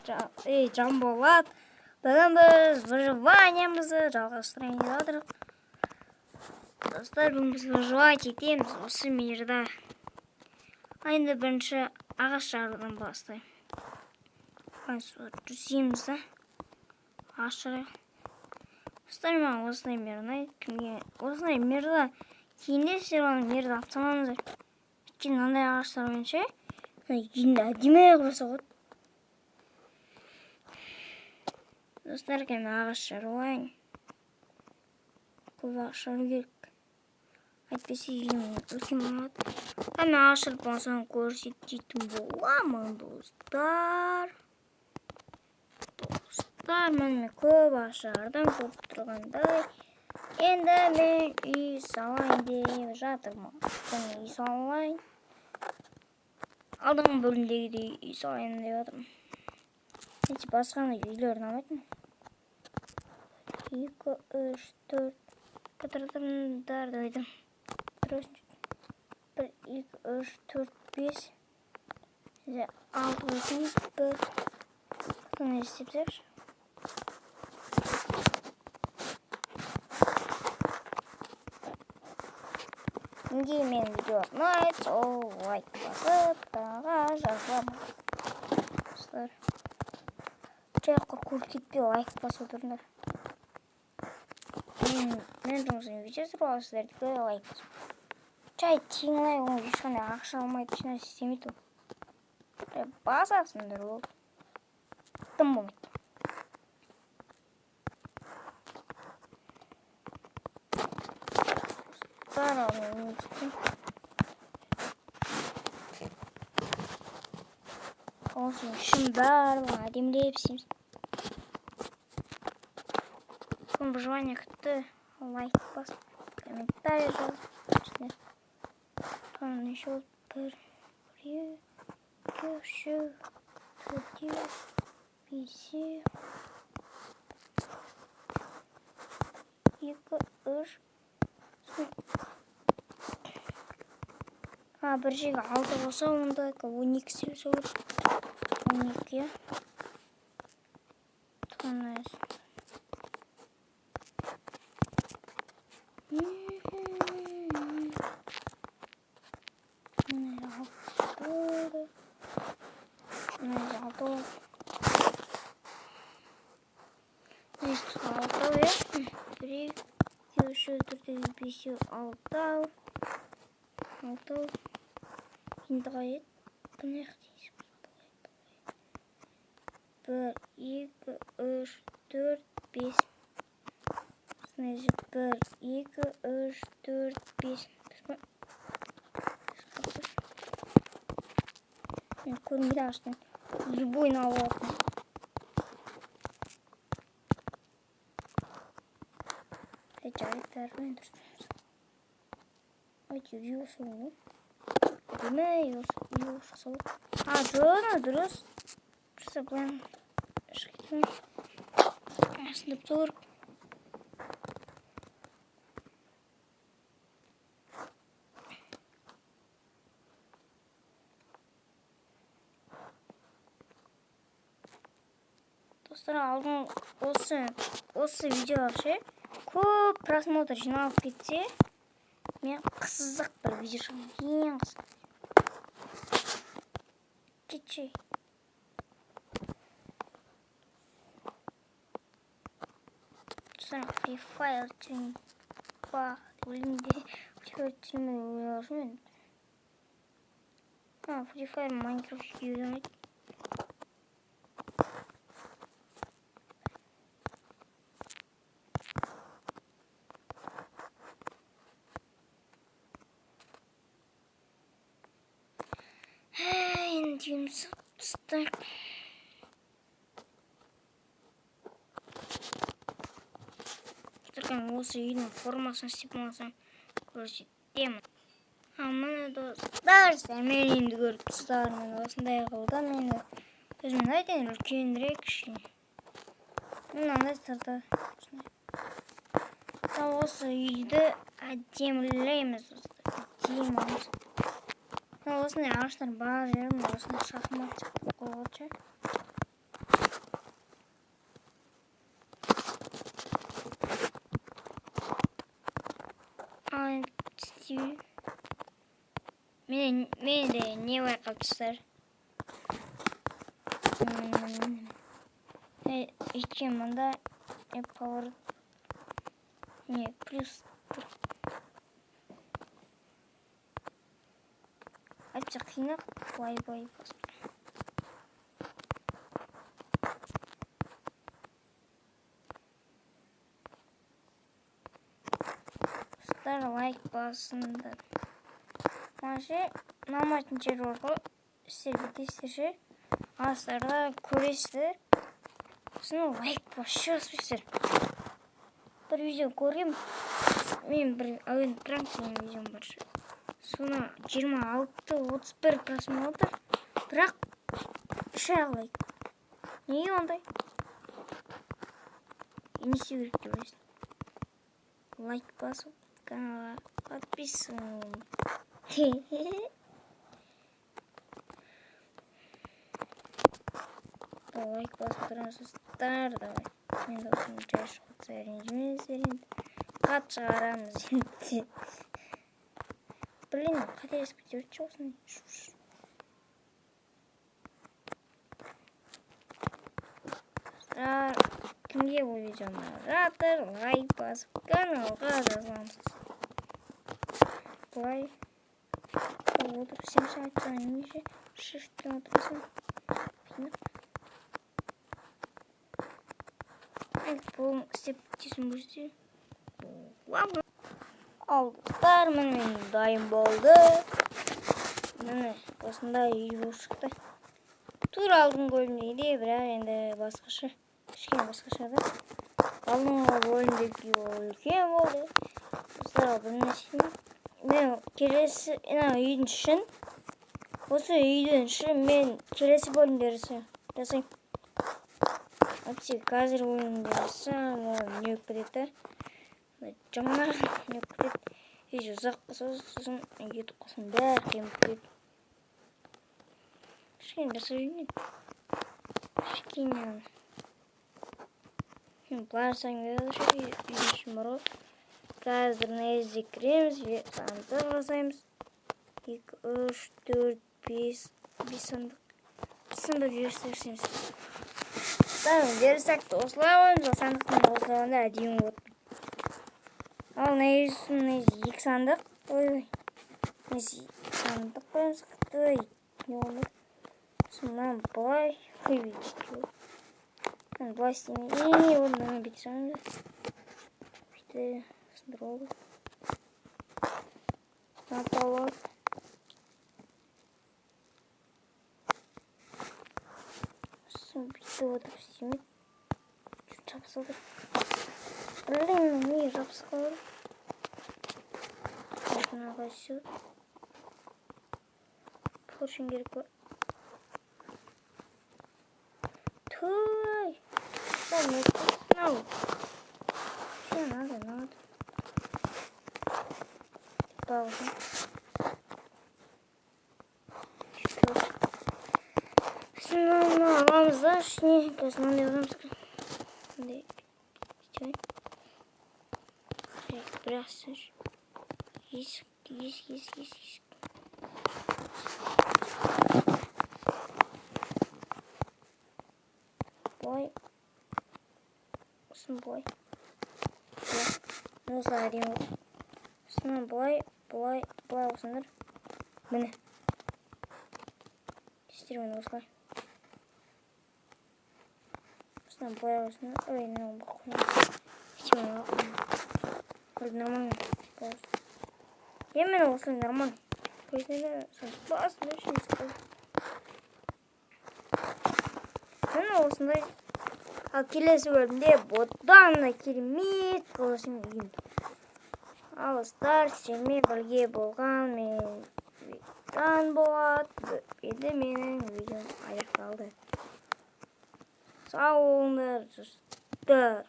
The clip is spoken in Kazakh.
Жамболат. Бүгін біз выживаниемізді жалғастырайын деп жатырмыз. Достар, бүгін біз выживать етеміз осы мирда. Енді бірінші ағаш жарудан бастайын. Жүземіз да. Ағаш жарайық. Достар, маған осындай мир ұнайды. Кімге осындай мирда кейінде сіздер мирді аптамаңыздар. Өйткені мынандай ағаштар бойынша енді әдемі қылып жасалады. Достар, мен ағаш жаруайын. Көп ағаш жару керек. Әйтпесе үйім үлкен болады. Мен ағаш жарып болсам көрсететін боламын, достар. Мен көп ағаш жардым, көріп тұрғандай. Енді мен үй салайын деп жатырмын. Үй салайын. Алдыңғы бөлімдегідей үй салайын деп жатырмын. Басқаны үйлер ұнамайтын. 2, 3, 4 қатырдымдар дойдым. 1, 2, 3, 4, 5 6 8 1 соны істепсерші. Егер мен видео ұнайды, сол лайк басып, каналға жазыламыз. Достар, жаққа көп кетпей лайк басып отырыңдар. Мен жұмысын видео туралы сіздердікі лайк басып. Жай тең лайк, оны ешқандай ақша алмайды, ешқандай істемейді ол. Басасыңдар ол. Тым болмайды. Достар, алдымен өңістім. Олсын үшін барлығын әдемілеп істейміз. Бүгін выживание күтті. Лайк басып, комментарий жазып. Sonra еще 1, 2, 3, 4, 5, 2, 3. Бір жерге 6 болса, онда 12 сөйлесе olur. 12. Енді қайет. Бұны әқтейсіз. 1, 2, 3, 4, 5. 1, 2, 3, 4, 5. Көрмейді ағаштан. Любойын алып алатын. Жарайды, бәрі дұрыс. Үй осы оңы. Әдемі үй шықса ол. Жоны дұрыс. Бірісі бұлан шықетін. Сындып тұр. Достар, алдың осы видео көп просмотр жиналып кетсе, мен қызық бір видео шығамын. Ең қызық. Кетшей. Достар, Free Fire түрін бар. Өлімде Free түрін ойлашымен. Free Fire Minecraft үйдемейді. Endiyimiz dostlar. Dostlar, осы үйдің формасын істеп болсам көрсетемін. Міне достар, мен енді көріп тұстар, мен осындай қылдан енді өзімін айтайын үлкенірек кішкене. Мен андай сырды. Осы үйді әдемілейміз достар. Әдеміміз. Осындай ағаштар бар жерім, осындай шахмат қойғанша. Meni de ne bayqapsыздар? Ичем мында power не плюс. Ача қинақ бай-бай басып. Лайк басыңдар. Маше наматын жер орғы істер бітесіздер. Астарда көресіздер. Сосын лайк басыңдар. Бір видео көргем. Мен бір әуен пранк деген видеом бар. Соны 26-31 просмотр. Бірақ 3 лайк. Неге ондай? Не істеу керек деп ойлайсың? Лайк басып, каналға подписан. Лайк басып тұрасыздар. Давай. Мен де осыны жай шығытса ренжімеңіздер. Хат шығарамыз енді. Блин, қателесіп кетіп жүрсің. Кімге бұл видеоны жатыр, лайк басып, каналға жазыламыз. Бұлай отыр, сен айтсаң немесе шифтпен отырасың. Бұл істеп кетесің бөлсе. Алдықтар, міне дайын болды. Міне осындай үй шықты. Тур алдың бөлімдейді, бірақ енді басқаша. Кішкене басқаша да. Алдыңғы бөлімдегі үлкен болды. Осылай бір нәрсені. Мен келесі үйдің ішін. Осы үйдің ішін мен келесі бөлімдері жасайм. Әйтсе қазір бөлімдері жасам, не өкіп кетеді. Жаңа не өкіп кетеді. Еш ұзақ сосын етіп қосын бәрі қиын кетеді. Кішкене жасап жүрмейді. Кішкене. Бұлар саңдады үйдің ішін бар ғой. Қазір нәзде кіреміз, сандық жасаймыз. 2, 3, 4, 5 сандық. Сандық жүрсірсеміз. Дерсақты осылай ойымыз, сандықтың осылай ойында әдейін болады. Ал нәзде 2 сандық. Ой, нәзде сандық қойымыз. Ой, не олмайды. Сонан бұлай. Ой, бейдік. Бұлай істемей. Оны бейді саңды. Бейді. Дрова. Наполок. Бейді отырып істемейді. Жапсылды. Блин, не жапсылды. Қашынаға сүйді. Поршын керек бар. Той! Сәл мөкті. Нау. Сен надо. Пауза. Şimdi aramızda şimdi gözünden yazalım sıkı. Şimdi işte biraz sür. Gis. Boy. Olsun boy. Ne olsa vereyim. Sonra boy olsunlar. Mene. İstiyorum onu olsunlar. Sonra boy olsunlar. Öyle ne oldu? Hiç mi yok? Öyle normal. Yemin olsun normal. Böyle sonra aslında şey sıkıldı. Ne olsun da kelesi bölümde botanla керемет қылышым үйім. Алыстар сенімен бірге болған мен таң болады. Енді менің видеом аяқталды. Сау болыңдар, достар.